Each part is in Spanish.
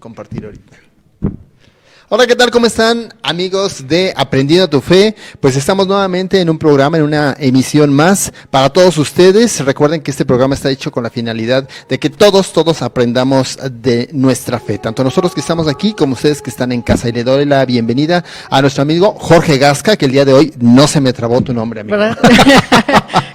compartir ahorita. Hola, ¿qué tal? ¿Cómo están, amigos de Aprendiendo tu Fe? Pues estamos nuevamente en un programa, en una emisión más para todos ustedes. Recuerden que este programa está hecho con la finalidad de que todos aprendamos de nuestra fe. Tanto nosotros que estamos aquí como ustedes que están en casa. Y le doy la bienvenida a nuestro amigo Jorge Gasca, que el día de hoy no se me trabó tu nombre, amigo.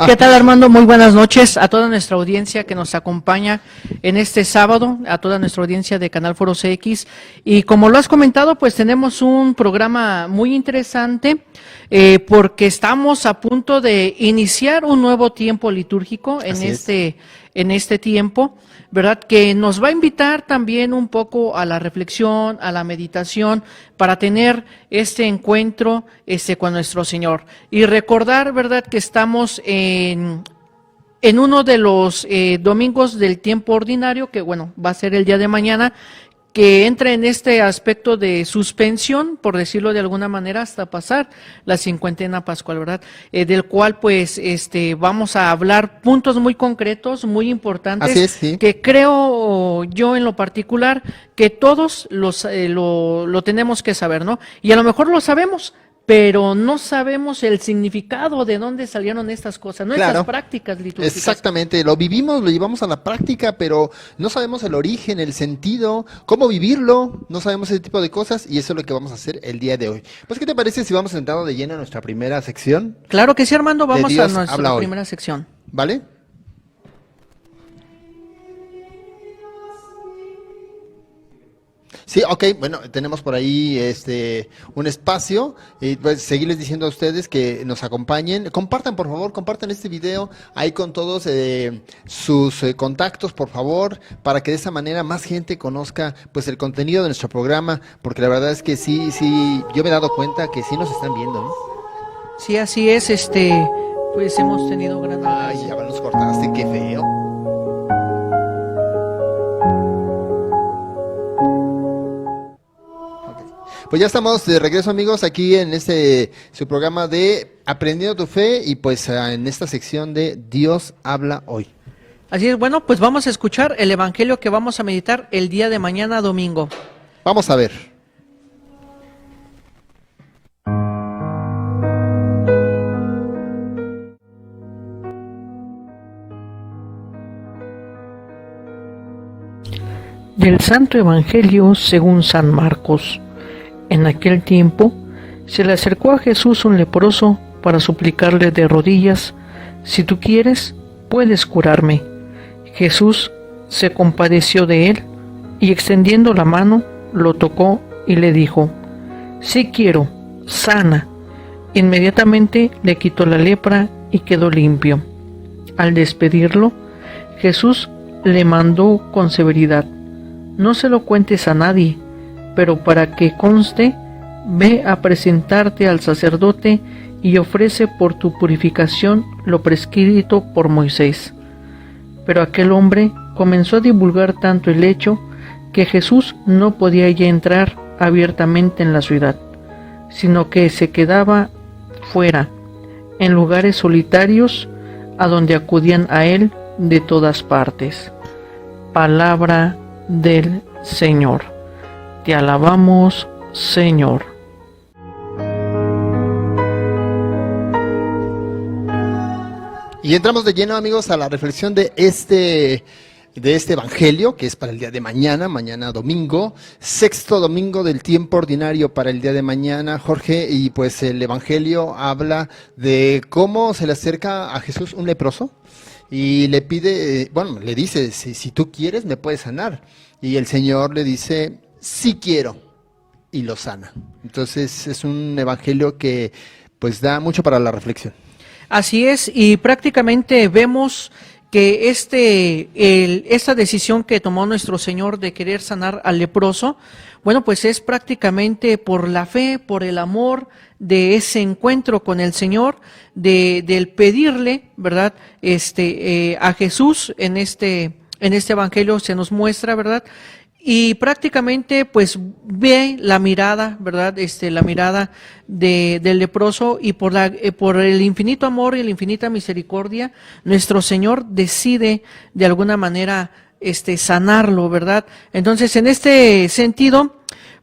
¿Qué tal, Armando? Muy buenas noches a toda nuestra audiencia que nos acompaña en este sábado, a toda nuestra audiencia de Canal Foro CX. Y como lo has comentado, pues tenemos un programa muy interesante porque estamos a punto de iniciar un nuevo tiempo litúrgico en este tiempo, ¿verdad? Que nos va a invitar también un poco a la reflexión, a la meditación, para tener este encuentro con nuestro Señor. Y recordar, ¿verdad?, que estamos en uno de los domingos del tiempo ordinario, que bueno, va a ser el día de mañana, que entra en este aspecto de suspensión, por decirlo de alguna manera, hasta pasar la cincuentena pascual, ¿verdad? Del cual, pues, vamos a hablar puntos muy concretos, muy importantes. Así es, sí. Que creo yo en lo particular que todos lo tenemos que saber, ¿no? Y a lo mejor lo sabemos, pero no sabemos el significado de dónde salieron estas cosas, ¿no? Claro. Estas prácticas litúrgicas. Exactamente, lo vivimos, lo llevamos a la práctica, pero no sabemos el origen, el sentido, cómo vivirlo, no sabemos ese tipo de cosas y eso es lo que vamos a hacer el día de hoy. Pues, ¿qué te parece si vamos entrando de lleno a nuestra primera sección? Claro que sí, Armando, vamos Dios a nuestra habla primera hoy. sección. ¿Vale? Sí, ok, bueno, tenemos por ahí un espacio y pues seguirles diciendo a ustedes que nos acompañen. Compartan, por favor, compartan este video ahí con todos sus contactos, por favor, para que de esa manera más gente conozca pues el contenido de nuestro programa, porque la verdad es que sí, yo me he dado cuenta que sí nos están viendo, ¿no? Sí, así es, pues hemos tenido gran... Ay, ya nos cortaste, qué feo. Pues ya estamos de regreso, amigos, aquí en su programa de Aprendiendo tu Fe y pues en esta sección de Dios habla hoy. Así es, bueno, pues vamos a escuchar el evangelio que vamos a meditar el día de mañana domingo. Vamos a ver. Del Santo Evangelio según San Marcos. En aquel tiempo se le acercó a Jesús un leproso para suplicarle de rodillas: si tú quieres, puedes curarme. Jesús se compadeció de él y extendiendo la mano, lo tocó y le dijo: sí quiero, sana. Inmediatamente le quitó la lepra y quedó limpio. Al despedirlo, Jesús le mandó con severidad: no se lo cuentes a nadie, pero para que conste, ve a presentarte al sacerdote y ofrece por tu purificación lo prescrito por Moisés. Pero aquel hombre comenzó a divulgar tanto el hecho que Jesús no podía ya entrar abiertamente en la ciudad, sino que se quedaba fuera, en lugares solitarios a donde acudían a él de todas partes. Palabra del Señor. Te alabamos, Señor. Y entramos de lleno, amigos, a la reflexión de este evangelio, que es para el día de mañana domingo, sexto domingo del tiempo ordinario para el día de mañana, Jorge, y pues el evangelio habla de cómo se le acerca a Jesús un leproso y le pide, le dice, si tú quieres me puedes sanar, y el Señor le dice: sí quiero, y lo sana. Entonces es un evangelio que pues da mucho para la reflexión. Así es, y prácticamente vemos que esta decisión que tomó nuestro Señor de querer sanar al leproso, bueno, pues es prácticamente por la fe, por el amor de ese encuentro con el Señor, del pedirle, ¿verdad? A Jesús en este evangelio se nos muestra, ¿verdad? Y prácticamente pues ve la mirada, ¿verdad? La mirada del leproso, y por el infinito amor y la infinita misericordia, nuestro Señor decide de alguna manera sanarlo, ¿verdad? Entonces, en este sentido,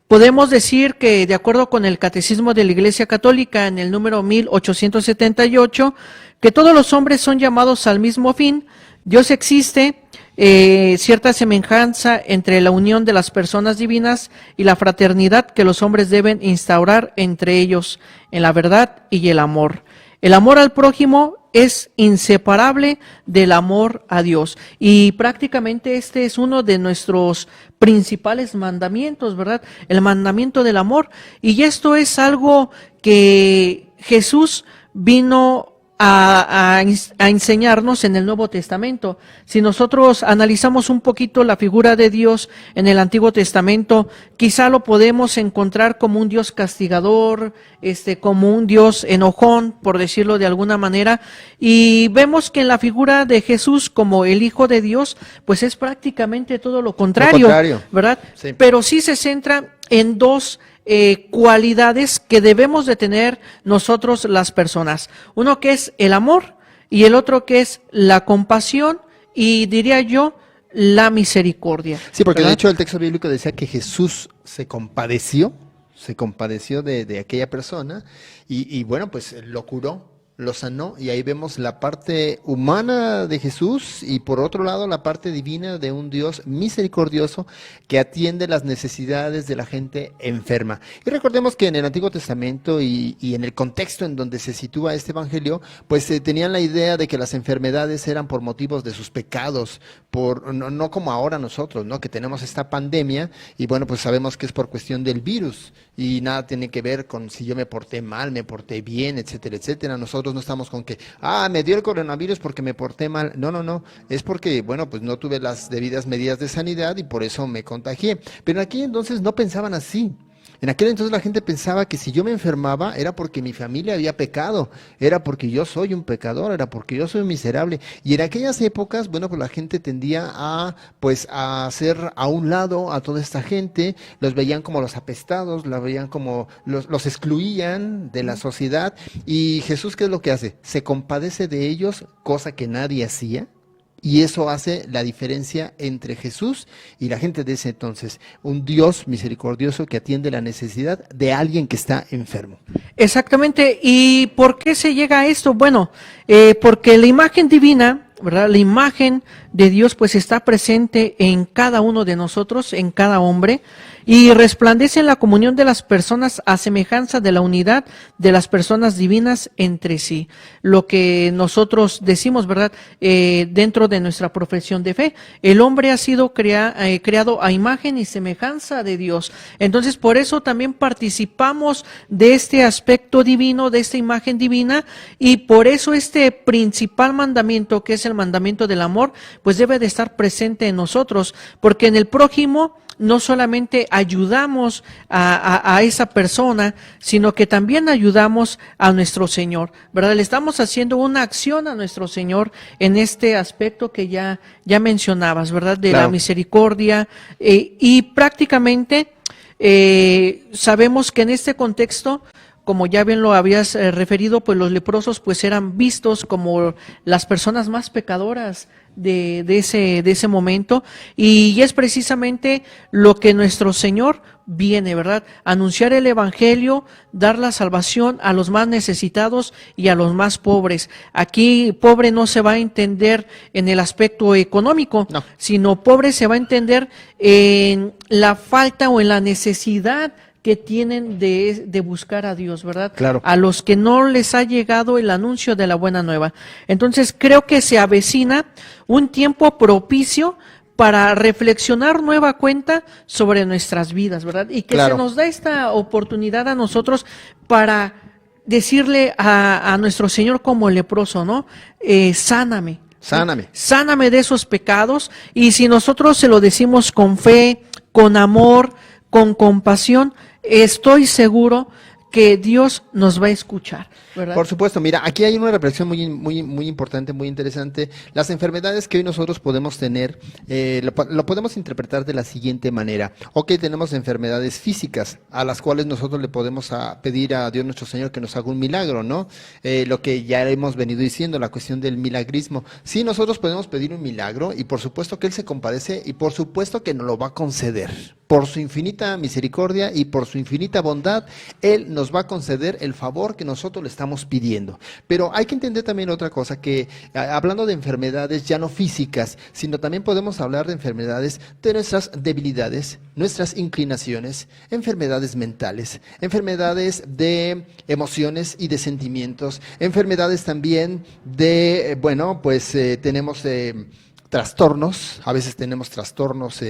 podemos decir que, de acuerdo con el Catecismo de la Iglesia Católica, en el número 1878, que todos los hombres son llamados al mismo fin. Dios existe, cierta semejanza entre la unión de las personas divinas y la fraternidad que los hombres deben instaurar entre ellos en la verdad y el amor. El amor al prójimo es inseparable del amor a Dios, y prácticamente este es uno de nuestros principales mandamientos, ¿verdad? El mandamiento del amor, y esto es algo que Jesús vino a enseñarnos en el Nuevo Testamento. Si nosotros analizamos un poquito la figura de Dios en el Antiguo Testamento, quizá lo podemos encontrar como un Dios castigador, como un Dios enojón, por decirlo de alguna manera, y vemos que en la figura de Jesús como el Hijo de Dios, pues es prácticamente todo lo contrario, ¿verdad? Sí. Pero sí se centra en dos cualidades que debemos de tener nosotros las personas. Uno que es el amor y el otro que es la compasión y, diría yo, la misericordia. Sí, porque ¿verdad? De hecho el texto bíblico decía que Jesús se compadeció de aquella persona y bueno, pues lo curó, lo sanó, y ahí vemos la parte humana de Jesús y por otro lado la parte divina de un Dios misericordioso que atiende las necesidades de la gente enferma. Y recordemos que en el Antiguo Testamento y en el contexto en donde se sitúa este evangelio, pues tenían la idea de que las enfermedades eran por motivos de sus pecados, no como ahora nosotros, ¿no? Que tenemos esta pandemia y bueno, pues sabemos que es por cuestión del virus y nada tiene que ver con si yo me porté mal, me porté bien, etcétera, etcétera. Nosotros no estamos con que, me dio el coronavirus porque me porté mal. No, es porque, bueno, pues no tuve las debidas medidas de sanidad y por eso me contagié. Pero aquí entonces no pensaban así. En aquel entonces la gente pensaba que si yo me enfermaba era porque mi familia había pecado, era porque yo soy un pecador, era porque yo soy un miserable. Y en aquellas épocas, bueno, pues la gente tendía a hacer a un lado a toda esta gente, los veían como los apestados, los veían como los excluían de la sociedad. Y Jesús, ¿qué es lo que hace? Se compadece de ellos, cosa que nadie hacía. Y eso hace la diferencia entre Jesús y la gente de ese entonces. Un Dios misericordioso que atiende la necesidad de alguien que está enfermo. Exactamente. ¿Y por qué se llega a esto? Bueno, porque la imagen divina, ¿verdad? La imagen de Dios pues está presente en cada uno de nosotros, en cada hombre, y resplandece en la comunión de las personas a semejanza de la unidad de las personas divinas entre sí. Lo que nosotros decimos, ¿verdad? Dentro de nuestra profesión de fe, el hombre ha sido creado a imagen y semejanza de Dios. Entonces, por eso también participamos de este aspecto divino, de esta imagen divina, y por eso este principal mandamiento, que es el mandamiento del amor, pues debe de estar presente en nosotros, porque en el prójimo no solamente ayudamos a esa persona, sino que también ayudamos a nuestro Señor, ¿verdad? Le estamos haciendo una acción a nuestro Señor en este aspecto que ya mencionabas, ¿verdad? De la misericordia, y prácticamente sabemos que en este contexto, como ya bien lo habías referido, pues los leprosos pues eran vistos como las personas más pecadoras de ese momento, y es precisamente lo que nuestro Señor viene, ¿verdad? Anunciar el evangelio, dar la salvación a los más necesitados y a los más pobres. Aquí pobre no se va a entender en el aspecto económico, sino pobre se va a entender en la falta o en la necesidad que tienen de buscar a Dios, ¿verdad? Claro. A los que no les ha llegado el anuncio de la buena nueva. Entonces creo que se avecina un tiempo propicio para reflexionar nueva cuenta sobre nuestras vidas, ¿verdad? Y que se nos da esta oportunidad a nosotros para decirle a nuestro Señor como leproso, ¿no? Sáname. Sáname de esos pecados, y si nosotros se lo decimos con fe, con amor, con compasión, estoy seguro que Dios nos va a escuchar, ¿verdad? Por supuesto, mira, aquí hay una reflexión muy importante, muy interesante. Las enfermedades que hoy nosotros podemos tener, lo podemos interpretar de la siguiente manera. Ok, tenemos enfermedades físicas a las cuales nosotros le podemos pedir a Dios nuestro Señor que nos haga un milagro, ¿no? Lo que ya hemos venido diciendo, la cuestión del milagrismo. Sí, nosotros podemos pedir un milagro y por supuesto que Él se compadece y por supuesto que nos lo va a conceder. Por su infinita misericordia y por su infinita bondad, Él nos va a conceder el favor que nosotros le estamos pidiendo. Pero hay que entender también otra cosa, que hablando de enfermedades ya no físicas, sino también podemos hablar de enfermedades de nuestras debilidades, nuestras inclinaciones, enfermedades mentales, enfermedades de emociones y de sentimientos, enfermedades también de, tenemos trastornos, a veces tenemos trastornos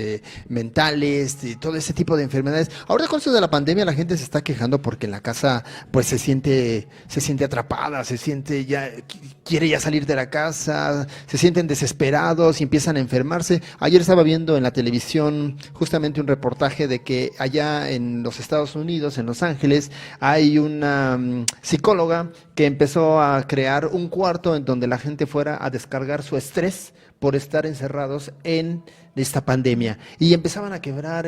mentales, y todo ese tipo de enfermedades. Ahora con esto de la pandemia la gente se está quejando porque en la casa pues se siente atrapada, quiere ya salir de la casa, se sienten desesperados y empiezan a enfermarse. Ayer estaba viendo en la televisión justamente un reportaje de que allá en los Estados Unidos, en Los Ángeles, hay una psicóloga que empezó a crear un cuarto en donde la gente fuera a descargar su estrés por estar encerrados en esta pandemia, y empezaban a quebrar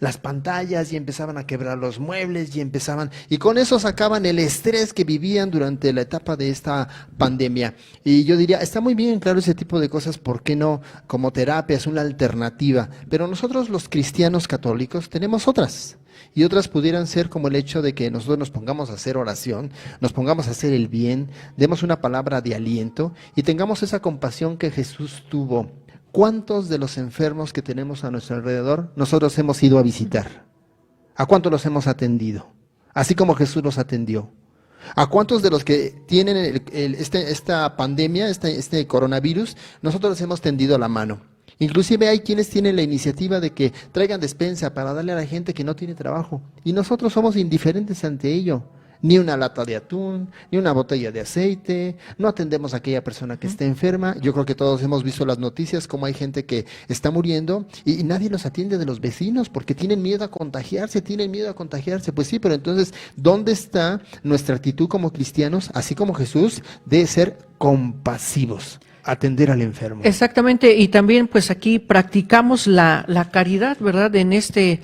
las pantallas, y empezaban a quebrar los muebles, y con eso sacaban el estrés que vivían durante la etapa de esta pandemia. Y yo diría, está muy bien, claro, ese tipo de cosas, ¿por qué no? Como terapia, es una alternativa, pero nosotros los cristianos católicos tenemos otras. Y otras pudieran ser como el hecho de que nosotros nos pongamos a hacer oración, nos pongamos a hacer el bien, demos una palabra de aliento y tengamos esa compasión que Jesús tuvo. ¿Cuántos de los enfermos que tenemos a nuestro alrededor nosotros hemos ido a visitar? ¿A cuántos los hemos atendido? Así como Jesús los atendió. ¿A cuántos de los que tienen esta pandemia, este coronavirus, nosotros les hemos tendido la mano? Inclusive hay quienes tienen la iniciativa de que traigan despensa para darle a la gente que no tiene trabajo. Y nosotros somos indiferentes ante ello. Ni una lata de atún, ni una botella de aceite, no atendemos a aquella persona que esté enferma. Yo creo que todos hemos visto las noticias, como hay gente que está muriendo y nadie los atiende de los vecinos porque tienen miedo a contagiarse. Pues sí, pero entonces, ¿dónde está nuestra actitud como cristianos, así como Jesús, de ser compasivos? Atender al enfermo. Exactamente, y también pues aquí practicamos la caridad, ¿verdad? En este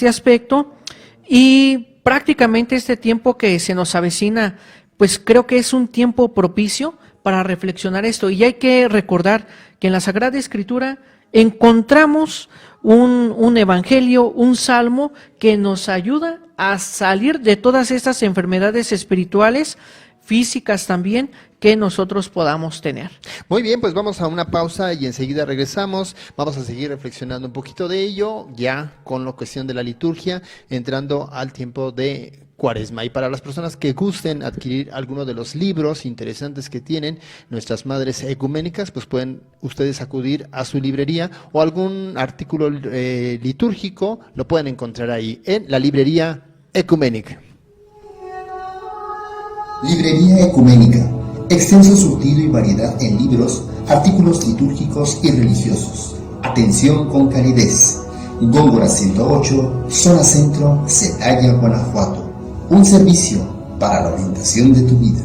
aspecto, y prácticamente este tiempo que se nos avecina, pues creo que es un tiempo propicio para reflexionar esto, y hay que recordar que en la Sagrada Escritura encontramos un evangelio, un salmo que nos ayuda a salir de todas estas enfermedades espirituales, físicas también, que nosotros podamos tener. Muy bien, pues vamos a una pausa y enseguida regresamos. Vamos a seguir reflexionando un poquito de ello, ya con la cuestión de la liturgia, entrando al tiempo de Cuaresma. Y para las personas que gusten adquirir alguno de los libros interesantes que tienen nuestras madres ecuménicas, pues pueden ustedes acudir a su librería, o algún artículo litúrgico lo pueden encontrar ahí en la librería ecuménica. Librería Ecuménica, extenso surtido y variedad en libros, artículos litúrgicos y religiosos. Atención con calidez. Góngora 108, zona centro, Celaya, Guanajuato. Un servicio para la orientación de tu vida.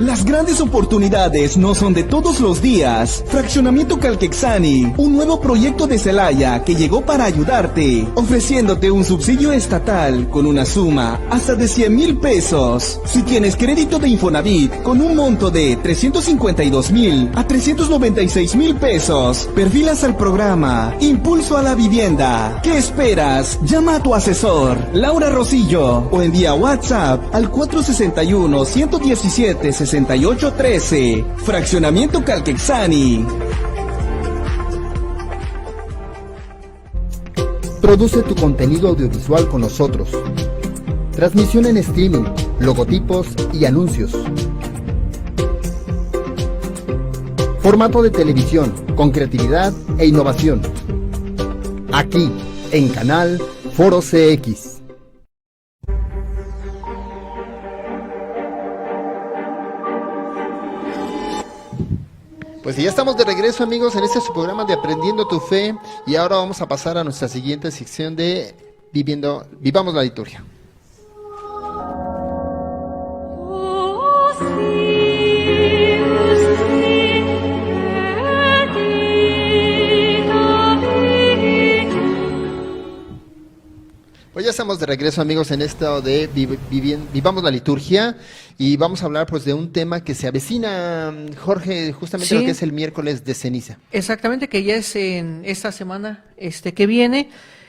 Las grandes oportunidades no son de todos los días. Fraccionamiento Calquexani, un nuevo proyecto de Celaya que llegó para ayudarte, ofreciéndote un subsidio estatal con una suma hasta de 100,000 pesos. Si tienes crédito de Infonavit con un monto de 352,000 a 396,000 pesos, perfilas al programa Impulso a la Vivienda. ¿Qué esperas? Llama a tu asesor, Laura Rosillo, o envía WhatsApp al 461-117-6813. Fraccionamiento Calquexani. Produce tu contenido audiovisual con nosotros. Transmisión en streaming, logotipos y anuncios. Formato de televisión, con creatividad e innovación. Aquí, en Canal Foro CX. Pues ya estamos de regreso, amigos, en este su programa de Aprendiendo tu Fe, y ahora vamos a pasar a nuestra siguiente sección de Vivamos la Liturgia. Pues ya estamos de regreso, amigos, en esto de Vivamos la Liturgia, y vamos a hablar pues de un tema que se avecina, Jorge, justamente Sí. lo que es el miércoles de ceniza. Exactamente, que ya es en esta semana que viene,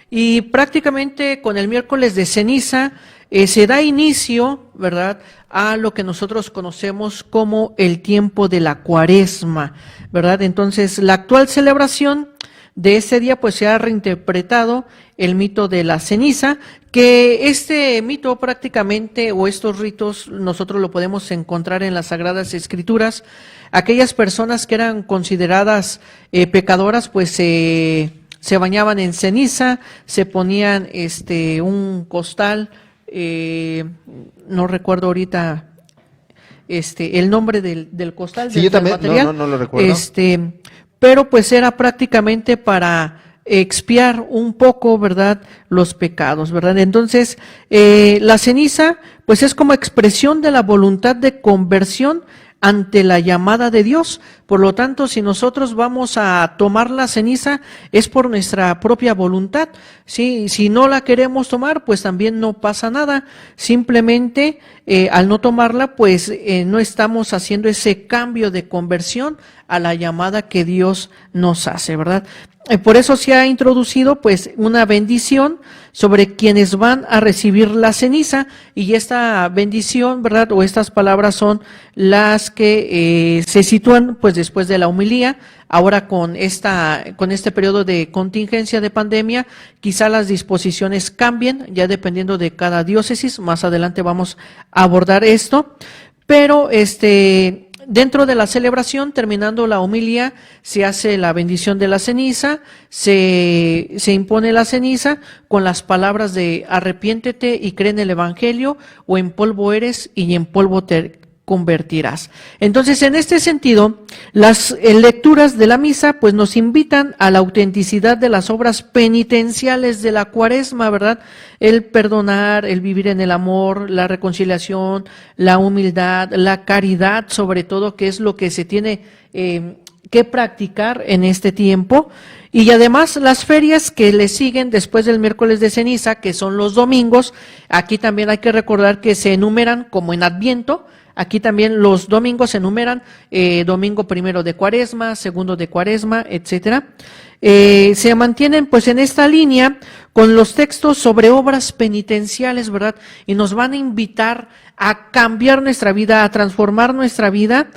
y prácticamente con el miércoles de ceniza se da inicio, ¿verdad?, a lo que nosotros conocemos como el tiempo de la Cuaresma, ¿verdad? Entonces, la actual celebración de ese día pues se ha reinterpretado el mito de la ceniza, que este mito prácticamente, o estos ritos, nosotros lo podemos encontrar en las Sagradas Escrituras. Aquellas personas que eran consideradas pecadoras pues se bañaban en ceniza, se ponían un costal, no recuerdo ahorita el nombre del costal, Sí, yo del también, material, no lo recuerdo. pero pues era prácticamente para expiar un poco, ¿verdad?, los pecados, ¿verdad? Entonces, la ceniza, pues es como expresión de la voluntad de conversión ante la llamada de Dios. Por lo tanto, si nosotros vamos a tomar la ceniza, es por nuestra propia voluntad. ¿Sí? Si no la queremos tomar, pues también no pasa nada. Simplemente, al no tomarla, pues no estamos haciendo ese cambio de conversión a la llamada que Dios nos hace, ¿verdad? Por eso se ha introducido pues una bendición sobre quienes van a recibir la ceniza, y esta bendición, ¿verdad?, o estas palabras son las que se sitúan pues después de la homilía. Ahora con este periodo de contingencia de pandemia, quizá las disposiciones cambien, ya dependiendo de cada diócesis. Más adelante vamos a abordar esto, pero dentro de la celebración, terminando la homilía, se hace la bendición de la ceniza, se impone la ceniza con las palabras de arrepiéntete y cree en el Evangelio, o en polvo eres y en polvo te convertirás. Entonces, en este sentido, las lecturas de la misa pues nos invitan a la autenticidad de las obras penitenciales de la Cuaresma, ¿verdad? El perdonar, el vivir en el amor, la reconciliación, la humildad, la caridad, sobre todo, que es lo que se tiene que practicar en este tiempo. Y además las ferias que le siguen después del miércoles de ceniza, que son los domingos. Aquí también hay que recordar que se enumeran como en Adviento. Aquí también los domingos se enumeran, domingo primero de Cuaresma, segundo de Cuaresma, etcétera. Se mantienen pues en esta línea con los textos sobre obras penitenciales, ¿verdad? Y nos van a invitar a cambiar nuestra vida, a transformar nuestra vida.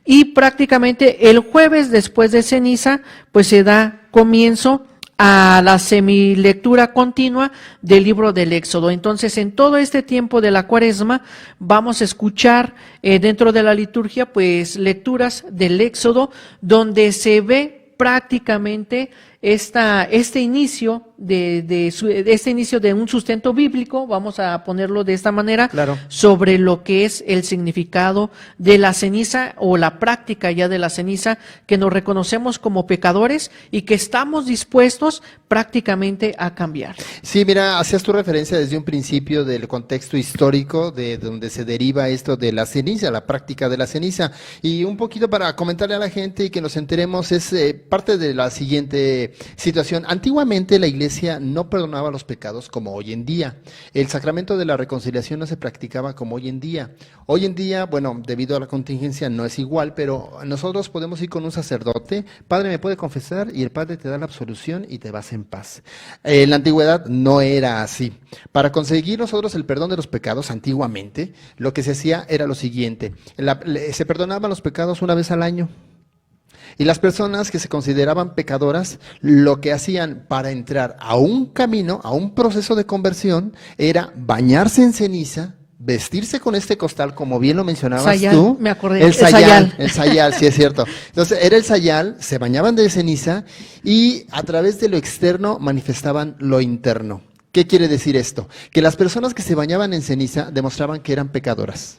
Y prácticamente el jueves después de ceniza pues se da comienzo a la semilectura continua del libro del Éxodo. Entonces, en todo este tiempo de la Cuaresma vamos a escuchar dentro de la liturgia pues lecturas del Éxodo, donde se ve prácticamente este inicio de un sustento bíblico, vamos a ponerlo de esta manera, Claro, sobre lo que es el significado de la ceniza, o la práctica ya de la ceniza, que nos reconocemos como pecadores y que estamos dispuestos prácticamente a cambiar. sí, mira, hacías tu referencia desde un principio del contexto histórico de donde se deriva esto de la ceniza, la práctica de la ceniza, y un poquito para comentarle a la gente y que nos enteremos, es parte de la siguiente situación. Antiguamente la Iglesia no perdonaba los pecados como hoy en día. El sacramento de la reconciliación no se practicaba como hoy en día. Hoy en día, bueno, debido a la contingencia no es igual, pero nosotros podemos ir con un sacerdote, padre, me puede confesar, y el padre te da la absolución y te vas en paz. En la antigüedad no era así. Para conseguir nosotros el perdón de los pecados, antiguamente, lo que se hacía era lo siguiente: se perdonaban los pecados una vez al año. Y las personas que se consideraban pecadoras, lo que hacían para entrar a un camino, a un proceso de conversión, era bañarse en ceniza, vestirse con este costal, como bien lo mencionabas Sayal, tú. me acordé. El sayal, sí es cierto. Entonces, era el sayal, se bañaban de ceniza y a través de lo externo manifestaban lo interno. ¿Qué quiere decir esto? Que las personas que se bañaban en ceniza demostraban que eran pecadoras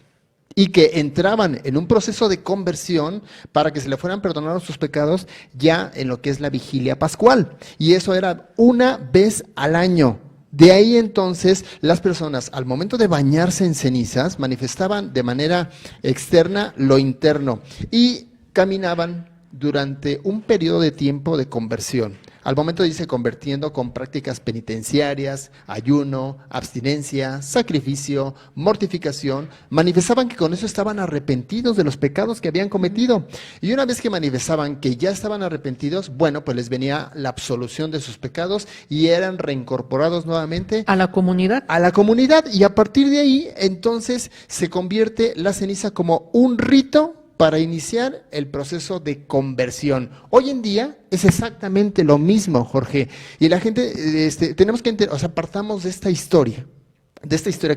y que entraban en un proceso de conversión para que se le fueran perdonados sus pecados ya en lo que es la vigilia pascual. Y eso era una vez al año. De ahí entonces las personas al momento de bañarse en cenizas manifestaban de manera externa lo interno y caminaban durante un periodo de tiempo de conversión. Al momento dice convirtiendo con prácticas penitenciarias, ayuno, abstinencia, sacrificio, mortificación, manifestaban que con eso estaban arrepentidos de los pecados que habían cometido. Y una vez que manifestaban que ya estaban arrepentidos, bueno, pues les venía la absolución de sus pecados y eran reincorporados nuevamente A la comunidad. a la comunidad. Y a partir de ahí, entonces, se convierte la ceniza como un rito para iniciar el proceso de conversión. Hoy en día es exactamente lo mismo, Jorge. Y la gente, tenemos que entender, o sea, partamos de esta historia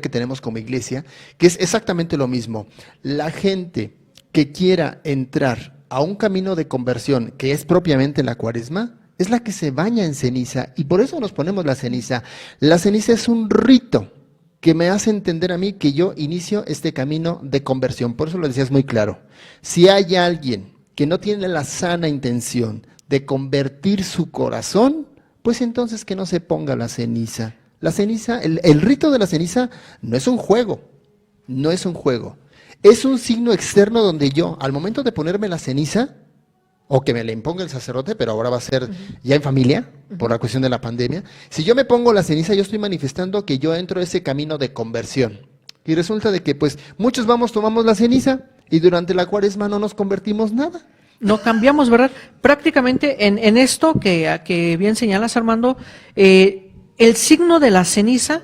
que tenemos como iglesia, que es exactamente lo mismo. La gente que quiera entrar a un camino de conversión, que es propiamente la Cuaresma, es la que se baña en ceniza, y por eso nos ponemos la ceniza. La ceniza es un rito que me hace entender a mí que yo inicio este camino de conversión. Por eso lo decías muy claro. Si hay alguien que no tiene la sana intención de convertir su corazón, pues entonces que no se ponga la ceniza. La ceniza, el rito de la ceniza no es un juego, no es un juego. Es un signo externo donde yo, al momento de ponerme la ceniza, o que me la imponga el sacerdote, pero ahora va a ser ya en familia, por la cuestión de la pandemia. Si yo me pongo la ceniza, yo estoy manifestando que yo entro a ese camino de conversión. Y resulta de que, pues, muchos tomamos la ceniza, y durante la Cuaresma no nos convertimos nada. No cambiamos, ¿verdad? Prácticamente en esto que bien señalas, Armando, el signo de la ceniza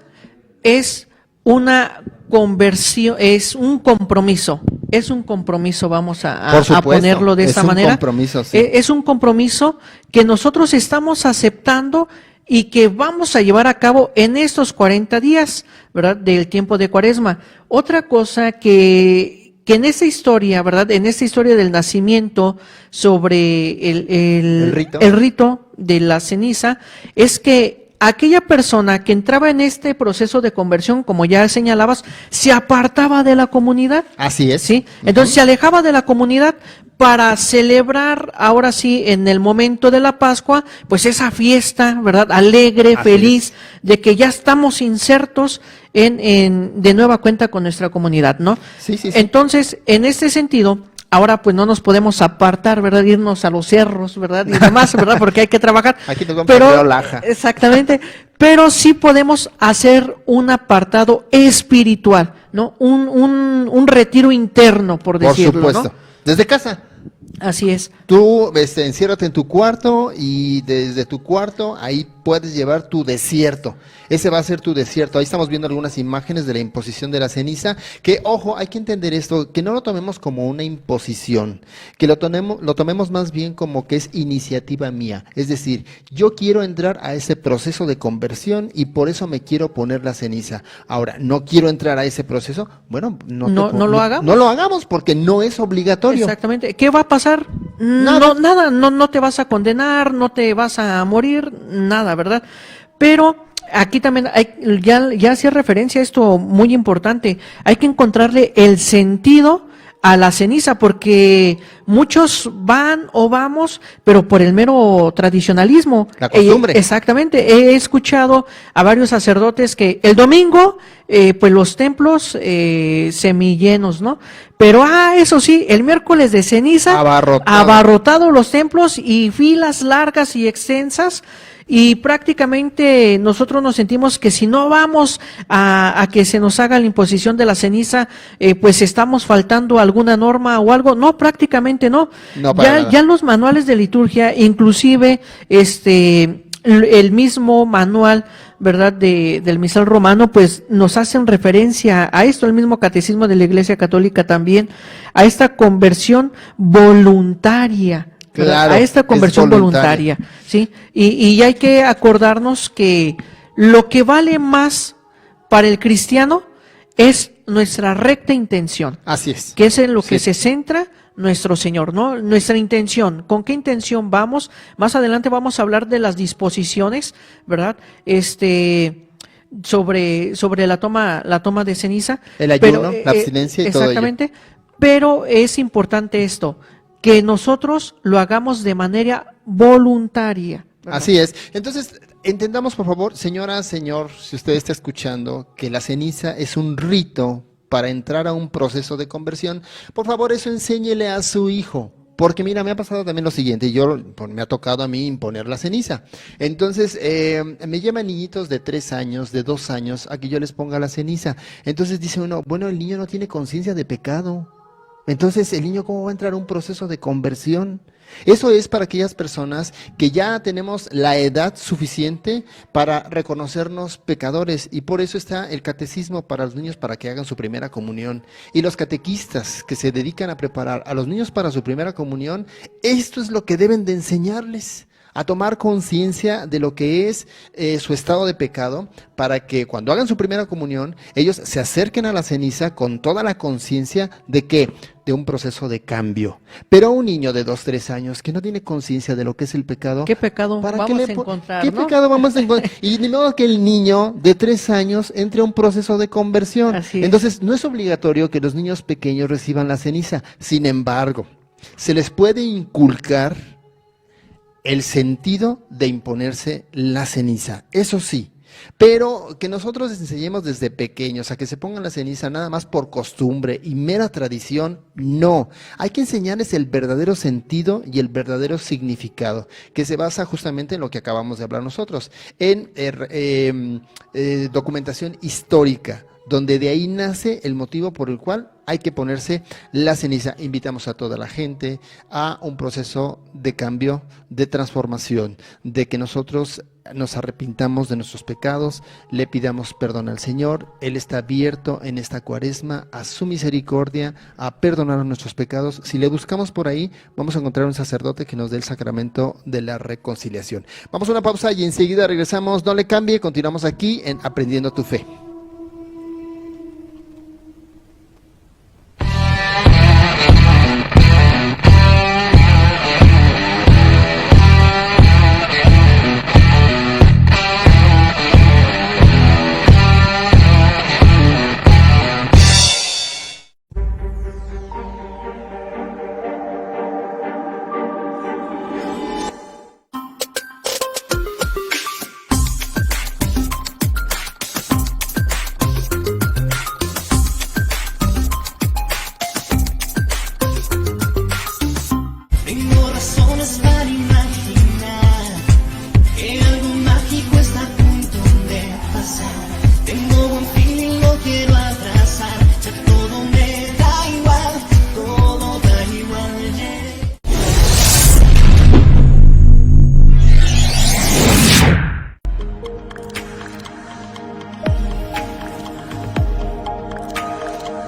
es una conversión, es un compromiso, vamos a ponerlo de esta manera. Compromiso, sí. Es un compromiso que nosotros estamos aceptando y que vamos a llevar a cabo en estos 40 días, ¿verdad?, del tiempo de Cuaresma. Otra cosa que en esta historia, ¿verdad?, en esta historia del nacimiento sobre el rito de la ceniza, es que aquella persona que entraba en este proceso de conversión, como ya señalabas, se apartaba de la comunidad. Así es. ¿Sí? Entonces se alejaba de la comunidad para celebrar, ahora sí, en el momento de la Pascua, pues esa fiesta, ¿verdad?, alegre, Así feliz, de que ya estamos insertos de nueva cuenta con nuestra comunidad, ¿no? Sí. Entonces, en este sentido, ahora pues no nos podemos apartar, ¿verdad?, irnos a los cerros, ¿verdad?, y demás, ¿verdad?, porque hay que trabajar. Aquí nos vamos a Laja. Exactamente, pero sí podemos hacer un apartado espiritual, ¿no? Un retiro interno, por decirlo, Por supuesto. ¿no? Desde casa. Así es. Tú enciérrate en tu cuarto y desde tu cuarto ahí puedes llevar tu desierto. Ese va a ser tu desierto. Ahí estamos viendo algunas imágenes de la imposición de la ceniza, que ojo, hay que entender esto, que no lo tomemos como una imposición, que lo tomemos más bien como que es iniciativa mía. Es decir, yo quiero entrar a ese proceso de conversión y por eso me quiero poner la ceniza. Ahora, no quiero entrar a ese proceso, bueno, no lo hagamos. No lo hagamos porque no es obligatorio. Exactamente. ¿Qué va a pasar? Nada, no te vas a condenar, no te vas a morir, nada, ¿verdad? Pero aquí también ya hacía referencia a esto muy importante, hay que encontrarle el sentido a la ceniza, porque muchos van o vamos, pero por el mero tradicionalismo. La costumbre. Exactamente, he escuchado a varios sacerdotes que el domingo, pues los templos semillenos, ¿no? Pero, eso sí, el miércoles de ceniza, abarrotado los templos y filas largas y extensas. Y prácticamente nosotros nos sentimos que si no vamos a que se nos haga la imposición de la ceniza, pues estamos faltando alguna norma o algo. No, prácticamente no. Ya en los manuales de liturgia, inclusive el mismo manual, ¿verdad?, del misal romano, pues nos hacen referencia a esto, el mismo catecismo de la Iglesia Católica también, a esta conversión voluntaria Claro, a esta conversión es voluntaria. voluntaria, ¿sí? Y hay que acordarnos que lo que vale más para el cristiano es nuestra recta intención, Así es. que es en lo que Sí. se centra nuestro Señor, ¿no? Nuestra intención, ¿con qué intención vamos? Más adelante vamos a hablar de las disposiciones, ¿verdad? Sobre la toma de ceniza. El ayuno, la abstinencia y todo ello. exactamente, pero es importante esto, que nosotros lo hagamos de manera voluntaria, ¿verdad? Así es. Entonces, entendamos por favor, señora, señor, si usted está escuchando, que la ceniza es un rito para entrar a un proceso de conversión. Por favor, eso enséñele a su hijo. Porque mira, me ha pasado también lo siguiente, me ha tocado a mí imponer la ceniza. Entonces, me llevan niñitos de 3 años, de 2 años, a que yo les ponga la ceniza. Entonces dice uno, bueno, el niño no tiene conciencia de pecado. Entonces, ¿el niño cómo va a entrar a un proceso de conversión? Eso es para aquellas personas que ya tenemos la edad suficiente para reconocernos pecadores, y por eso está el catecismo para los niños para que hagan su primera comunión. Y los catequistas que se dedican a preparar a los niños para su primera comunión, esto es lo que deben de enseñarles, a tomar conciencia de lo que es su estado de pecado, para que cuando hagan su primera comunión, ellos se acerquen a la ceniza con toda la conciencia de que, de un proceso de cambio. Pero a un niño de 2, 3 años que no tiene conciencia de lo que es el pecado, ¿Qué pecado ¿para vamos qué le a encontrar? ¿Qué ¿no? pecado vamos a encontrar? Y ni modo que el niño de 3 años entre a un proceso de conversión. Así es. Entonces, no es obligatorio que los niños pequeños reciban la ceniza. Sin embargo, se les puede inculcar el sentido de imponerse la ceniza, eso sí, pero que nosotros les enseñemos desde pequeños a que se pongan la ceniza nada más por costumbre y mera tradición, no. Hay que enseñarles el verdadero sentido y el verdadero significado, que se basa justamente en lo que acabamos de hablar nosotros, en documentación histórica, donde de ahí nace el motivo por el cual hay que ponerse la ceniza. Invitamos a toda la gente a un proceso de cambio, de transformación, de que nosotros nos arrepintamos de nuestros pecados, le pidamos perdón al Señor. Él está abierto en esta cuaresma a su misericordia, a perdonar nuestros pecados. Si le buscamos por ahí, vamos a encontrar un sacerdote que nos dé el sacramento de la reconciliación. Vamos a una pausa y enseguida regresamos. No le cambie, continuamos aquí en Aprendiendo tu Fe. Tengo razones para imaginar que algo mágico está a punto de pasar. Tengo buen feeling, lo quiero abrazar. Ya todo me da igual, todo da igual.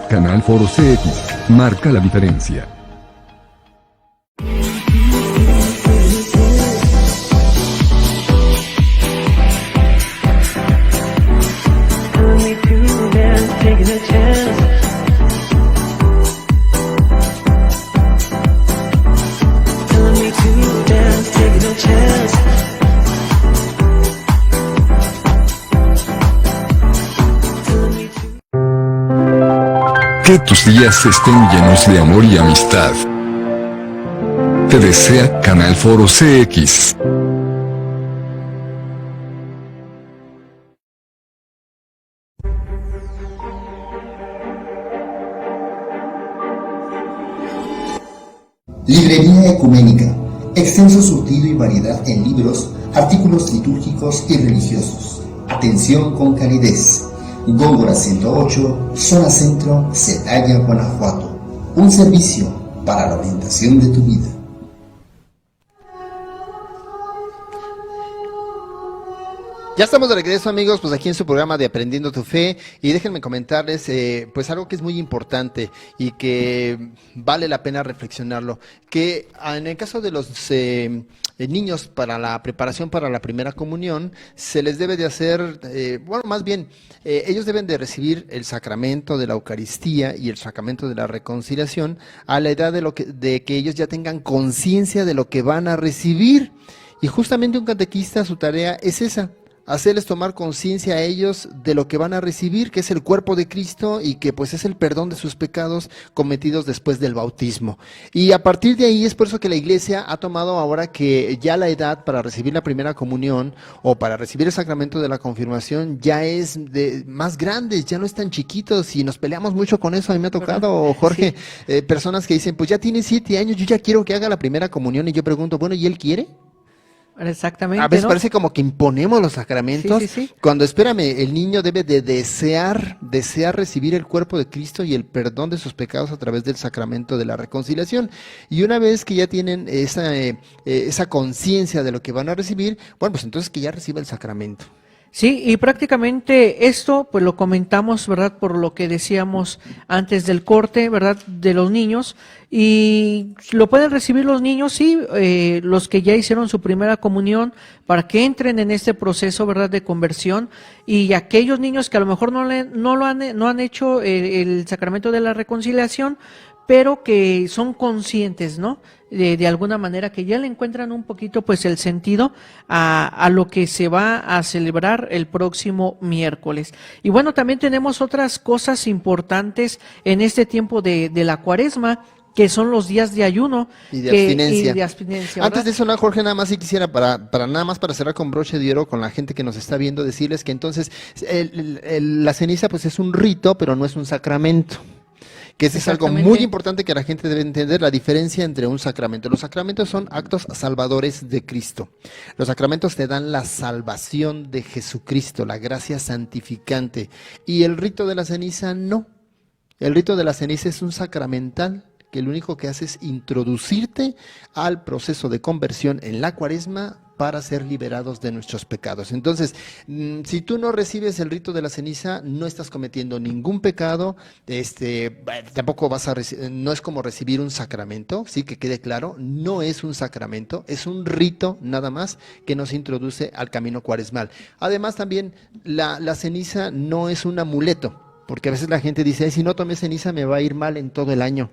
Canal Foro CX marca la diferencia. Que tus días estén llenos de amor y amistad. Te desea Canal Foro CX. Librería Ecuménica. Extenso surtido y variedad en libros, artículos litúrgicos y religiosos. Atención con calidez. Góngora 108, Zona Centro, Celaya, Guanajuato. Un servicio para la orientación de tu vida. Ya estamos de regreso, amigos, pues aquí en su programa de Aprendiendo tu Fe, y déjenme comentarles pues algo que es muy importante y que vale la pena reflexionarlo, que en el caso de los niños para la preparación para la primera comunión, se les debe de hacer, bueno, más bien, ellos deben de recibir el sacramento de la Eucaristía y el sacramento de la reconciliación a la edad de que ellos ya tengan conciencia de lo que van a recibir, y justamente un catequista, su tarea es esa: hacerles tomar conciencia a ellos de lo que van a recibir, que es el cuerpo de Cristo y que pues es el perdón de sus pecados cometidos después del bautismo. Y a partir de ahí es por eso que la Iglesia ha tomado ahora que ya la edad para recibir la primera comunión o para recibir el sacramento de la confirmación ya es de más grandes, ya no están chiquitos, y nos peleamos mucho con eso. A mí me ha tocado, Jorge, personas que dicen, pues ya tiene 7 años, yo ya quiero que haga la primera comunión, y yo pregunto, bueno, ¿y él quiere? Exactamente. A veces ¿no? parece como que imponemos los sacramentos, Sí. cuando, espérame, el niño debe de desear recibir el cuerpo de Cristo y el perdón de sus pecados a través del sacramento de la reconciliación. Y una vez que ya tienen esa conciencia de lo que van a recibir, bueno, pues entonces que ya reciba el sacramento. Sí, y prácticamente esto, pues lo comentamos, ¿verdad? Por lo que decíamos antes del corte, ¿verdad? De los niños, y lo pueden recibir los niños, sí, los que ya hicieron su primera comunión, para que entren en este proceso, ¿verdad? De conversión, y aquellos niños que a lo mejor no han hecho el sacramento de la reconciliación, pero que son conscientes, ¿no? De alguna manera, que ya le encuentran un poquito pues el sentido a lo que se va a celebrar el próximo miércoles. Y bueno, también tenemos otras cosas importantes en este tiempo de la Cuaresma, que son los días de ayuno Y de abstinencia. ¿verdad? Antes de eso, Jorge, nada más sí quisiera, para nada más para cerrar con broche de oro con la gente que nos está viendo, decirles que entonces la ceniza pues es un rito, pero no es un sacramento. Que ese es algo muy importante que la gente debe entender, la diferencia entre un sacramento. Los sacramentos son actos salvadores de Cristo. Los sacramentos te dan la salvación de Jesucristo, la gracia santificante. Y el rito de la ceniza no. El rito de la ceniza es un sacramental que lo único que hace es introducirte al proceso de conversión en la Cuaresma para ser liberados de nuestros pecados. Entonces, si tú no recibes el rito de la ceniza, no estás cometiendo ningún pecado, tampoco no es como recibir un sacramento, sí, que quede claro, no es un sacramento, es un rito nada más que nos introduce al camino cuaresmal. Además, también la ceniza no es un amuleto, porque a veces la gente dice, si no tomé ceniza me va a ir mal en todo el año.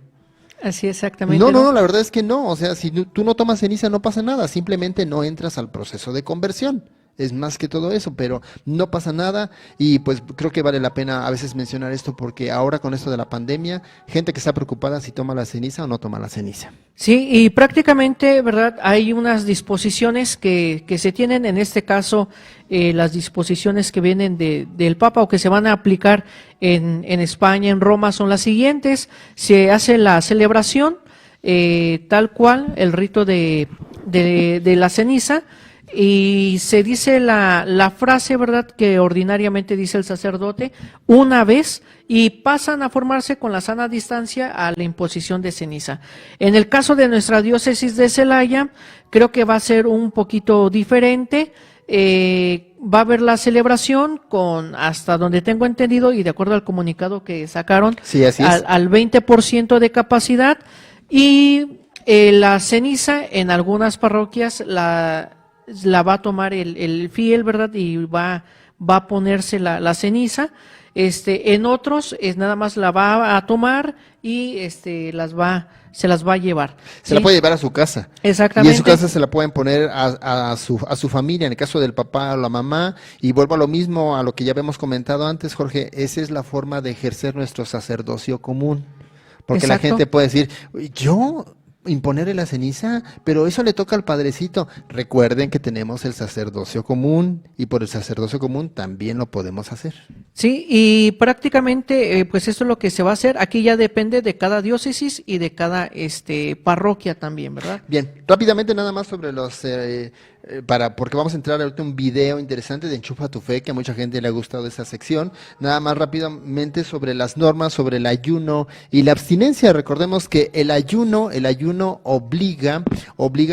Así exactamente. No, la verdad es que no. O sea, si tú no tomas ceniza no pasa nada, simplemente no entras al proceso de conversión. Es más que todo eso, pero no pasa nada, y pues creo que vale la pena a veces mencionar esto, porque ahora con esto de la pandemia, gente que está preocupada si toma la ceniza o no toma la ceniza. Sí, y prácticamente, ¿verdad? Hay unas disposiciones que se tienen, en este caso, las disposiciones que vienen del Papa o que se van a aplicar en España, en Roma, son las siguientes. Se hace la celebración, tal cual, el rito de la ceniza, y se dice la frase, ¿verdad?, que ordinariamente dice el sacerdote una vez, y pasan a formarse con la sana distancia a la imposición de ceniza. En el caso de nuestra diócesis de Celaya, creo que va a ser un poquito diferente. Va a haber la celebración con, hasta donde tengo entendido y de acuerdo al comunicado que sacaron, sí, así es, al 20% de capacidad, y la ceniza en algunas parroquias la va a tomar el fiel, ¿verdad? Y va a ponerse la ceniza. En otros nada más la va a tomar y se las va a llevar. Se la puede llevar a su casa. Exactamente. Y en su casa se la pueden poner a su familia, en el caso del papá o la mamá. Y vuelvo a lo mismo, a lo que ya habíamos comentado antes, Jorge, esa es la forma de ejercer nuestro sacerdocio común. Porque Exacto. La gente puede decir, yo imponerle la ceniza, pero eso le toca al padrecito. Recuerden que tenemos el sacerdocio común, y por el sacerdocio común también lo podemos hacer. Sí, y prácticamente pues esto es lo que se va a hacer. Aquí ya depende de cada diócesis y de cada parroquia también, ¿verdad? Bien, rápidamente nada más sobre los porque vamos a entrar ahorita un video interesante de Enchufa tu Fe, que a mucha gente le ha gustado esa sección. Nada más rápidamente sobre las normas, sobre el ayuno y la abstinencia. Recordemos que el ayuno obliga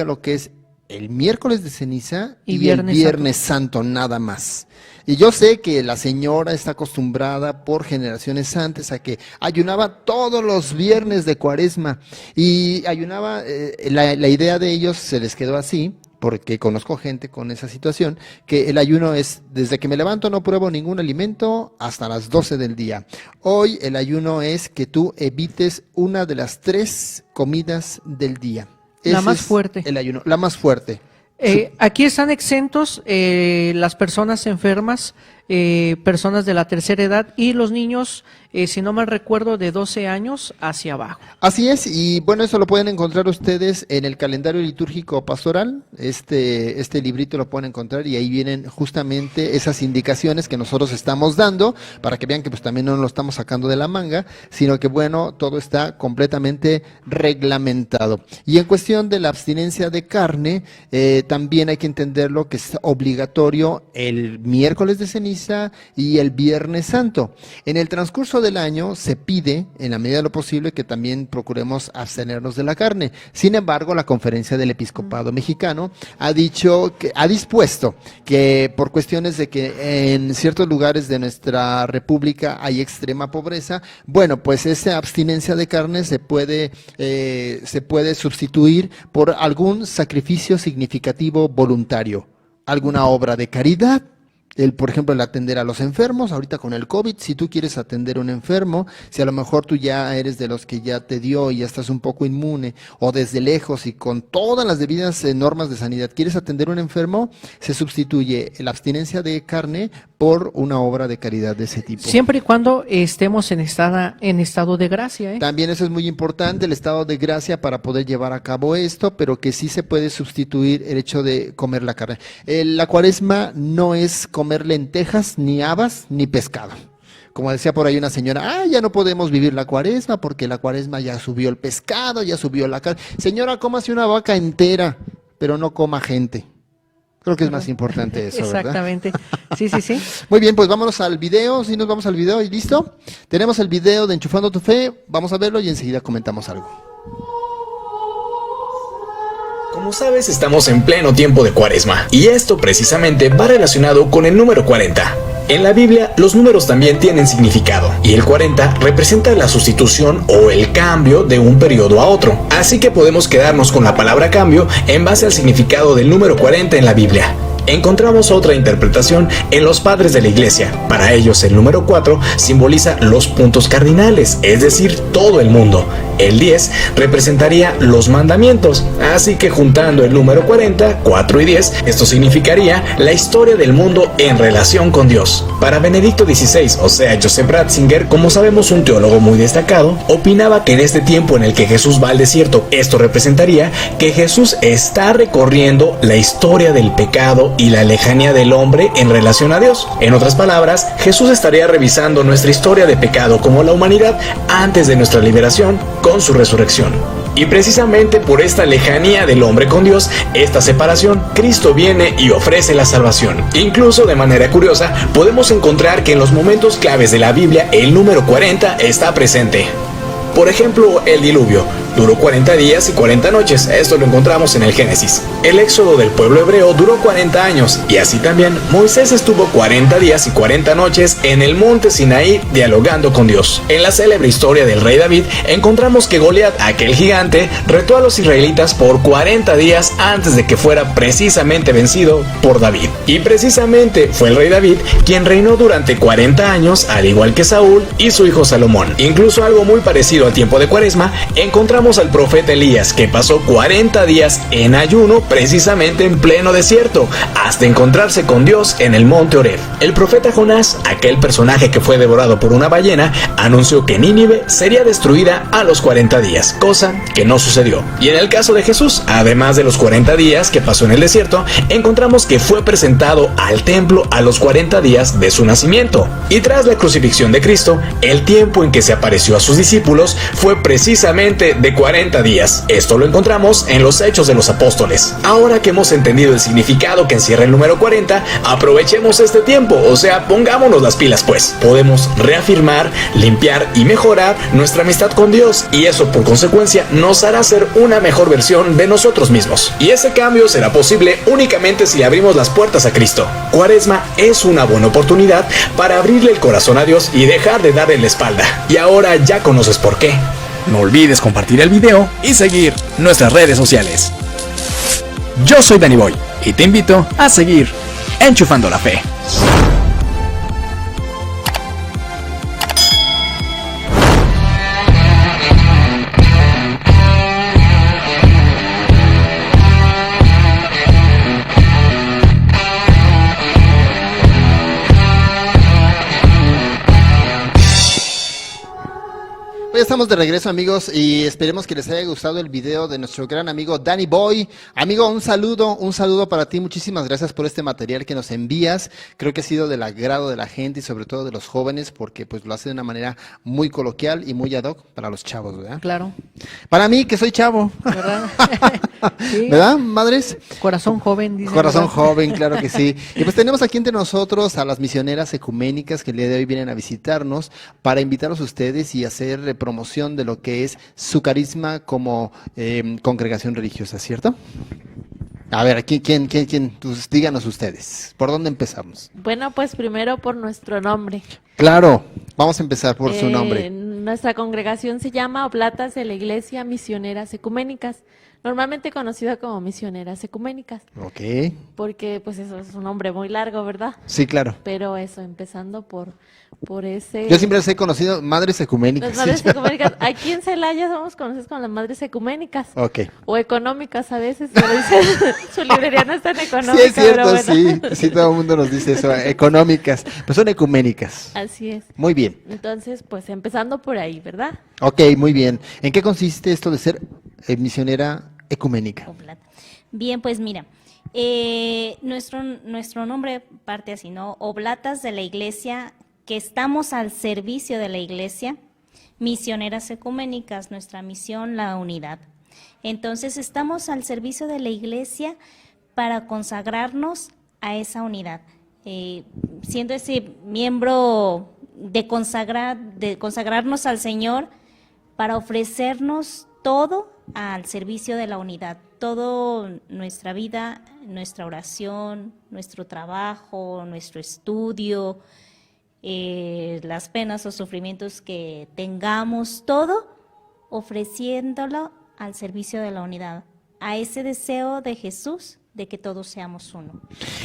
lo que es el miércoles de ceniza Y y Viernes el Viernes Santo, nada más. Y yo sé que la señora está acostumbrada por generaciones antes a que ayunaba todos los viernes de Cuaresma y ayunaba, la idea de ellos se les quedó así, porque conozco gente con esa situación, que el ayuno es desde que me levanto no pruebo ningún alimento hasta las 12 del día. Hoy el ayuno es que tú evites una de las 3 comidas del día. La Ese más es fuerte. El ayuno, la más fuerte. Aquí están exentos las personas enfermas, personas de la tercera edad y los niños, si no mal recuerdo, de 12 años hacia abajo. Así es, y bueno, eso lo pueden encontrar ustedes en el calendario litúrgico pastoral, este librito lo pueden encontrar y ahí vienen justamente esas indicaciones que nosotros estamos dando, para que vean que pues también no lo estamos sacando de la manga, sino que bueno, todo está completamente reglamentado. Y en cuestión de la abstinencia de carne, también hay que entenderlo que es obligatorio el miércoles de ceniza y el Viernes Santo. En el transcurso del año se pide, en la medida de lo posible, que también procuremos abstenernos de la carne. Sin embargo, la Conferencia del Episcopado Mexicano ha dispuesto que por cuestiones de que en ciertos lugares de nuestra república hay extrema pobreza, bueno, pues esa abstinencia de carne se puede sustituir por algún sacrificio significativo voluntario, alguna obra de caridad. Por ejemplo, el atender a los enfermos, ahorita con el COVID, si tú quieres atender a un enfermo, si a lo mejor tú ya eres de los que ya te dio y ya estás un poco inmune, o desde lejos y con todas las debidas normas de sanidad, quieres atender a un enfermo, se sustituye la abstinencia de carne por una obra de caridad de ese tipo. Siempre y cuando estemos en estado de gracia, ¿eh? También eso es muy importante, el estado de gracia para poder llevar a cabo esto, pero que sí se puede sustituir el hecho de comer la carne. La Cuaresma no es comer lentejas, ni habas, ni pescado. Como decía por ahí una señora, ya no podemos vivir la Cuaresma porque la Cuaresma ya subió el pescado, ya subió la carne. Señora, cómase una vaca entera, pero no coma gente. Creo que es más importante eso, ¿verdad? Exactamente. Sí. Muy bien, pues vámonos al video. Si nos vamos al video y listo. Tenemos el video de Enchufando tu Fe. Vamos a verlo y enseguida comentamos algo. Como sabes, estamos en pleno tiempo de Cuaresma, y esto precisamente va relacionado con el número 40. En la Biblia, los números también tienen significado, y el 40 representa la sustitución o el cambio de un periodo a otro. Así que podemos quedarnos con la palabra cambio en base al significado del número 40 en la Biblia. Encontramos otra interpretación en los padres de la iglesia. Para ellos el número 4 simboliza los puntos cardinales, es decir, todo el mundo. El 10 representaría los mandamientos, así que juntando el número 40, 4 y 10, esto significaría la historia del mundo en relación con Dios. Para Benedicto XVI, o sea, Joseph Ratzinger, como sabemos un teólogo muy destacado, opinaba que en este tiempo en el que Jesús va al desierto, esto representaría que Jesús está recorriendo la historia del pecado y la lejanía del hombre en relación a Dios. En otras palabras, Jesús estaría revisando nuestra historia de pecado como la humanidad antes de nuestra liberación con su resurrección. Y precisamente por esta lejanía del hombre con Dios, esta separación, Cristo viene y ofrece la salvación. Incluso de manera curiosa, podemos encontrar que en los momentos claves de la Biblia el número 40 está presente. Por ejemplo, el diluvio duró 40 días y 40 noches, esto lo encontramos en el Génesis. El éxodo del pueblo hebreo duró 40 años, y así también Moisés estuvo 40 días y 40 noches en el monte Sinaí dialogando con Dios. En la célebre historia del rey David, encontramos que Goliat, aquel gigante, retó a los israelitas por 40 días antes de que fuera precisamente vencido por David. Y precisamente fue el rey David quien reinó durante 40 años, al igual que Saúl y su hijo Salomón. Incluso algo muy parecido al tiempo de Cuaresma, encontramos al profeta Elías, que pasó 40 días en ayuno precisamente en pleno desierto, hasta encontrarse con Dios en el monte Horeb. El profeta Jonás, aquel personaje que fue devorado por una ballena, anunció que Nínive sería destruida a los 40 días, cosa que no sucedió. Y en el caso de Jesús, además de los 40 días que pasó en el desierto, encontramos que fue presentado al templo a los 40 días de su nacimiento. Y tras la crucifixión de Cristo, el tiempo en que se apareció a sus discípulos fue precisamente de de 40 días. Esto lo encontramos en los Hechos de los Apóstoles. Ahora que hemos entendido el significado que encierra el número 40, aprovechemos este tiempo, o sea, pongámonos las pilas pues. Podemos reafirmar, limpiar y mejorar nuestra amistad con Dios, y eso por consecuencia nos hará ser una mejor versión de nosotros mismos. Y ese cambio será posible únicamente si le abrimos las puertas a Cristo. Cuaresma es una buena oportunidad para abrirle el corazón a Dios y dejar de darle la espalda. Y ahora ya conoces por qué. No olvides compartir el video y seguir nuestras redes sociales. Yo soy Danny Boy y te invito a seguir Enchufando la Fe. Ya estamos de regreso, amigos, y esperemos que les haya gustado el video de nuestro gran amigo Danny Boy. Amigo, un saludo para ti. Muchísimas gracias por este material que nos envías. Creo que ha sido del agrado de la gente y sobre todo de los jóvenes, porque pues lo hace de una manera muy coloquial y muy ad hoc para los chavos, ¿verdad? Claro. Para mí, que soy chavo. ¿Verdad? Sí. ¿Verdad, madres? Corazón joven, dice. Corazón ¿verdad? joven, claro que sí. Y pues tenemos aquí entre nosotros a las misioneras ecuménicas que el día de hoy vienen a visitarnos para invitarlos a ustedes y hacer promoción de lo que es su carisma como congregación religiosa, ¿cierto? A ver, ¿quién? Pues, díganos ustedes, ¿por dónde empezamos? Bueno, pues primero por nuestro nombre. Claro, vamos a empezar por su nombre. Nuestra congregación se llama Oblatas de la Iglesia Misioneras Ecuménicas, normalmente conocida como Misioneras Ecuménicas, Ok, porque pues eso es un nombre muy largo, ¿verdad? sí, claro. Pero eso, empezando por ese... Yo siempre las he conocido madres ecuménicas. Las madres ecuménicas. Aquí en Celaya somos conocidos como las madres ecuménicas. Ok. O económicas a veces, pero dicen, su librería no es tan económica. Sí, es cierto, pero bueno. sí, todo el mundo nos dice eso, económicas, pues son ecuménicas. Así es. Muy bien. Entonces, pues empezando por ahí, ¿verdad? Ok, muy bien. ¿En qué consiste esto de ser misionera ecuménica? Bien, pues mira, nuestro nombre parte así, ¿no? Oblatas de la Iglesia, que estamos al servicio de la Iglesia, misioneras ecuménicas, nuestra misión, la unidad. Entonces, estamos al servicio de la Iglesia para consagrarnos a esa unidad, siendo ese miembro de consagrarnos al Señor para ofrecernos todo al servicio de la unidad, todo nuestra vida, nuestra oración, nuestro trabajo, nuestro estudio, las penas o sufrimientos que tengamos, todo ofreciéndolo al servicio de la unidad, a ese deseo de Jesús de que todos seamos uno.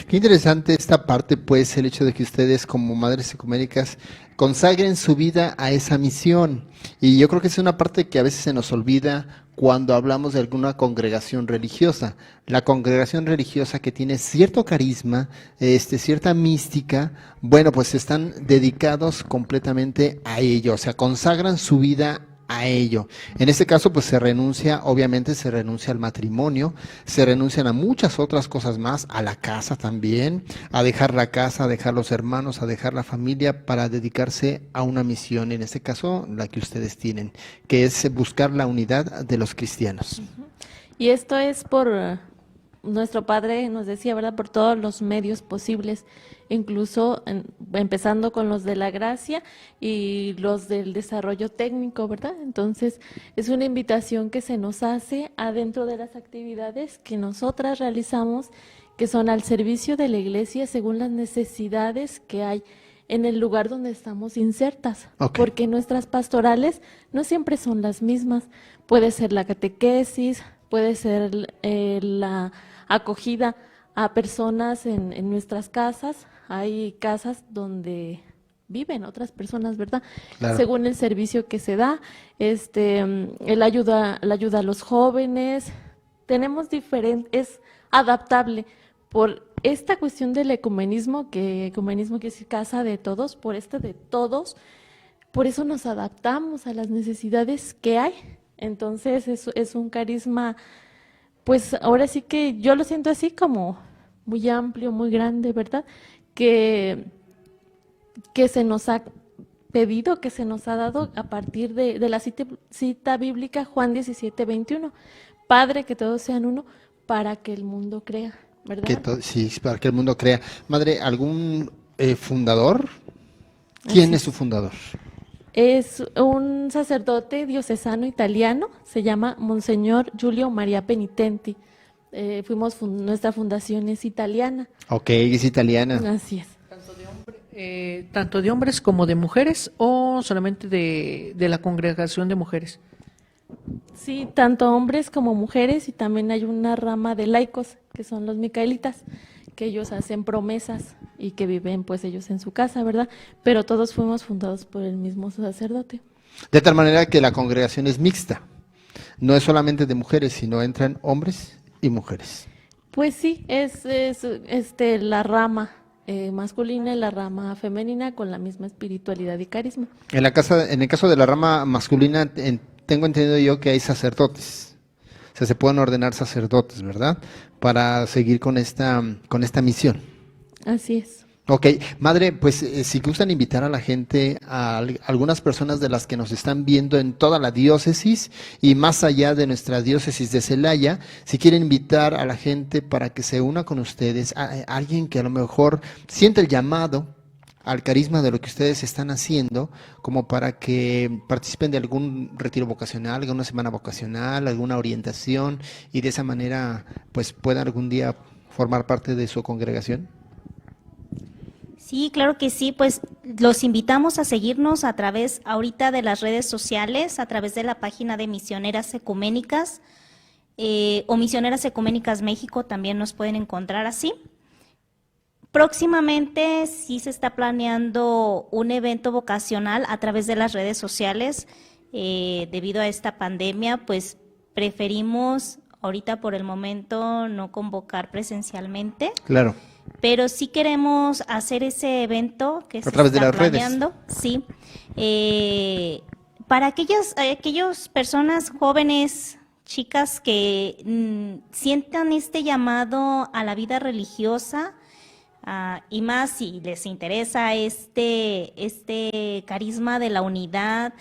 Qué interesante esta parte, pues, el hecho de que ustedes como madres ecuménicas consagren su vida a esa misión. Y yo creo que es una parte que a veces se nos olvida cuando hablamos de alguna congregación religiosa. La congregación religiosa que tiene cierto carisma, cierta mística, bueno, pues están dedicados completamente a ello, o sea, consagran su vida a ello. En este caso, pues obviamente se renuncia al matrimonio, se renuncian a muchas otras cosas más, a la casa también, a dejar la casa, a dejar los hermanos, a dejar la familia para dedicarse a una misión, en este caso la que ustedes tienen, que es buscar la unidad de los cristianos. Y esto es por nuestro padre nos decía, ¿verdad? Por todos los medios posibles, incluso empezando con los de la gracia y los del desarrollo técnico, ¿verdad? Entonces, es una invitación que se nos hace adentro de las actividades que nosotras realizamos, que son al servicio de la iglesia según las necesidades que hay en el lugar donde estamos insertas, porque nuestras pastorales no siempre son las mismas. Puede ser la catequesis, puede ser la acogida a personas en nuestras casas. Hay casas donde viven otras personas, ¿verdad? Claro. Según el servicio que se da, la ayuda a los jóvenes. Tenemos es adaptable por esta cuestión del ecumenismo, que ecumenismo quiere decir casa de todos, por de todos, por eso nos adaptamos a las necesidades que hay. Entonces es un carisma, pues ahora sí que yo lo siento así como muy amplio, muy grande, ¿verdad? Que se nos ha pedido que se nos ha dado a partir de la cita bíblica Juan 17:21. Padre, que todos sean uno para que el mundo crea, ¿verdad? Sí, para que el mundo crea. Madre, ¿algún fundador? ¿Quién es su fundador? Es un sacerdote diocesano italiano, se llama Monseñor Giulio Maria Penitenti. Nuestra fundación es italiana. Ok, es italiana. Así es. ¿Tanto de hombres como de mujeres o solamente de la congregación de mujeres? Sí, tanto hombres como mujeres, y también hay una rama de laicos, que son los micaelitas, que ellos hacen promesas y que viven pues ellos en su casa, ¿verdad? Pero todos fuimos fundados por el mismo sacerdote. De tal manera que la congregación es mixta, no es solamente de mujeres, sino entran hombres y mujeres. Pues sí, es la rama masculina y la rama femenina con la misma espiritualidad y carisma. En el caso de la rama masculina, tengo entendido yo que hay sacerdotes. O sea, se pueden ordenar sacerdotes, ¿verdad? Para seguir con esta misión. Así es. Ok, madre, pues si gustan invitar a la gente, a algunas personas de las que nos están viendo en toda la diócesis y más allá de nuestra diócesis de Celaya, si quieren invitar a la gente para que se una con ustedes, a alguien que a lo mejor siente el llamado al carisma de lo que ustedes están haciendo, como para que participen de algún retiro vocacional, alguna semana vocacional, alguna orientación, y de esa manera pues puedan algún día formar parte de su congregación. Sí, claro que sí, pues los invitamos a seguirnos a través ahorita de las redes sociales, a través de la página de Misioneras Ecuménicas o Misioneras Ecuménicas México, también nos pueden encontrar así. Próximamente sí se está planeando un evento vocacional a través de las redes sociales. Debido a esta pandemia, pues preferimos ahorita por el momento no convocar presencialmente. Claro. Pero sí queremos hacer ese evento que se a través está de las planeando, redes. Sí, para aquellas personas jóvenes, chicas que sientan este llamado a la vida religiosa, y más si les interesa este carisma de la unidad.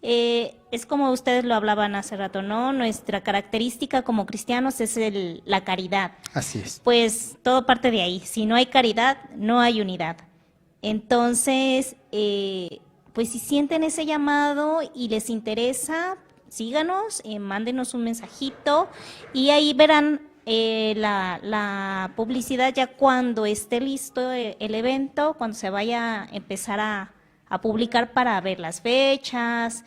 Es como ustedes lo hablaban hace rato, ¿no? Nuestra característica como cristianos es la caridad. Así es. Pues todo parte de ahí. Si no hay caridad, no hay unidad. Entonces, pues si sienten ese llamado y les interesa, síganos, mándenos un mensajito y ahí verán la publicidad ya cuando esté listo el evento, cuando se vaya a empezar a publicar para ver las fechas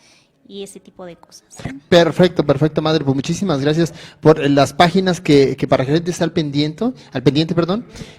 y ese tipo de cosas. Perfecto, madre, pues muchísimas gracias por las páginas que para que la gente esté al pendiente,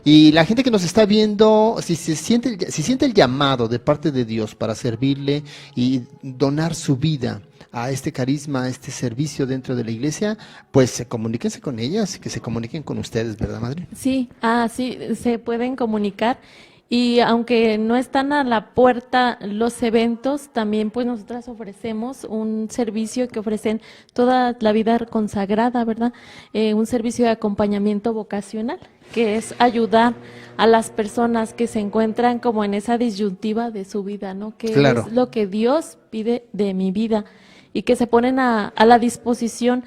y la gente que nos está viendo, si siente el llamado de parte de Dios para servirle y donar su vida a este carisma, a este servicio dentro de la iglesia, pues comuníquense con ellas, que se comuniquen con ustedes, ¿verdad, madre? Sí, sí, se pueden comunicar. Y aunque no están a la puerta los eventos, también pues nosotras ofrecemos un servicio que ofrecen toda la vida consagrada, ¿verdad? Un servicio de acompañamiento vocacional, que es ayudar a las personas que se encuentran como en esa disyuntiva de su vida, ¿no? Que claro. Es lo que Dios pide de mi vida, y que se ponen a la disposición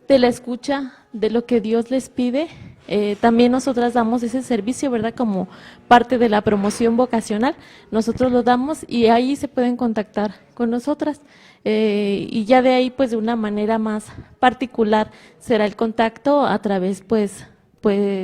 de la escucha de lo que Dios les pide. También nosotras damos ese servicio, ¿verdad? Como parte de la promoción vocacional, nosotros lo damos y ahí se pueden contactar con nosotras. Y ya de ahí, pues de una manera más particular, será el contacto a través, pues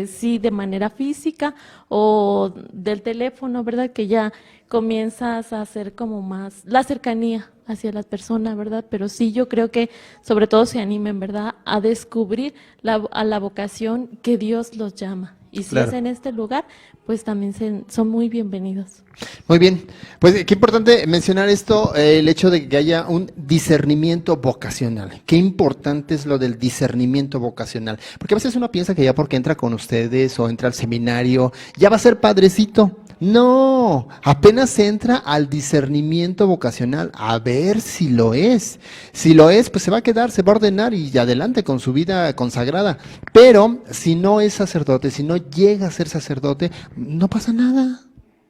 sí, de manera física o del teléfono, ¿verdad? Que ya comienzas a hacer como más la cercanía hacia la persona, ¿verdad? Pero sí, yo creo que sobre todo se animen, ¿verdad?, a descubrir a la vocación que Dios los llama. Y si claro. es en este lugar, pues también son muy bienvenidos. Muy bien, pues qué importante mencionar esto, el hecho de que haya un discernimiento vocacional. Qué importante es lo del discernimiento vocacional, porque a veces uno piensa que ya porque entra con ustedes o entra al seminario, ya va a ser padrecito. No, apenas entra al discernimiento vocacional, a ver si lo es. Si lo es, pues se va a quedar, se va a ordenar y adelante con su vida consagrada. Pero si no es sacerdote, si no llega a ser sacerdote, no pasa nada.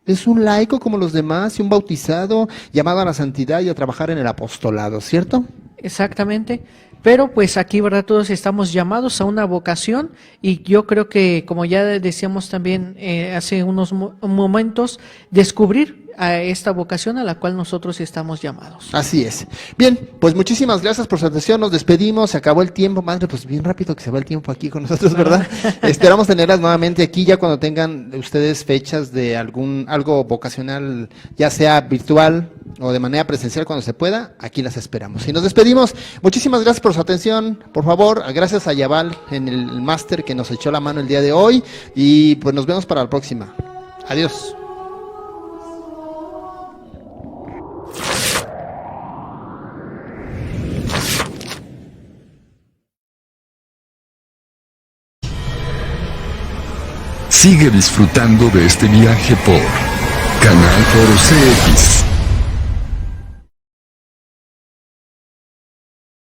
Es un laico como los demás y un bautizado llamado a la santidad y a trabajar en el apostolado, ¿cierto? Exactamente, pero pues aquí, ¿verdad? Todos estamos llamados a una vocación y yo creo que, como ya decíamos también hace unos momentos, descubrir a esta vocación a la cual nosotros estamos llamados. Así es. Bien, pues muchísimas gracias por su atención, nos despedimos, se acabó el tiempo, madre, pues bien rápido que se va el tiempo aquí con nosotros, ¿verdad? Esperamos tenerlas nuevamente aquí ya cuando tengan ustedes fechas de algo vocacional, ya sea virtual o de manera presencial cuando se pueda, aquí las esperamos. Y nos despedimos, muchísimas gracias por su atención, por favor, gracias a Yabal en el máster que nos echó la mano el día de hoy y pues nos vemos para la próxima. Adiós. Sigue disfrutando de este viaje por Canal Foro CX.